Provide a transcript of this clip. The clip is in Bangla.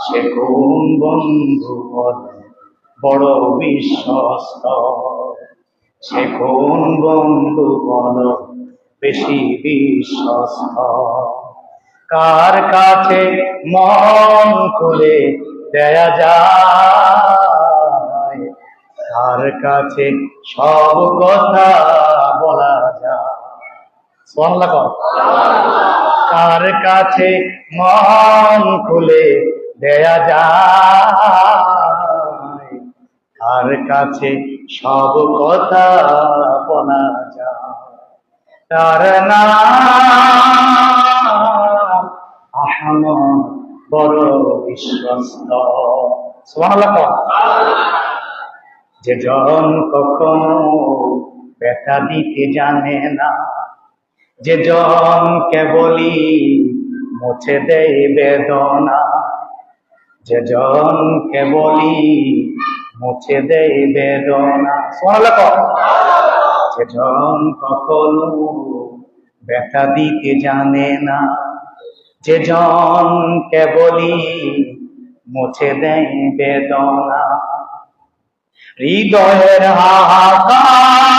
সে কোন বন্ধু বল বড় বিশ্বস্ত, সে কোন বন্ধু বল বেশি বিশ্বস্ত। কার কাছে মন খুলে দেয়া যায়, কার কাছে সব কথা বলা যায়। সুবহানাল্লাহ। কার কাছে মন খুলে দেয়া যায়, কার কাছে সব কথা বলা যায়। তার নাম আহমদ, বড় বিশ্বস্ত। সুবহানাল্লাহ। যে জন কখনো ব্যথা দিতে জানে না, যে জন কেবলই মুছে দেয় বেদনা, যে জন কেবলই মুছে দেয় বেদনা। সুবহানাল্লাহ। যে জন কখনো ব্যথা দিতে জানে না, যে জন কেবলই মুছে দেয় বেদনা। হৃদয়ের হাহাকার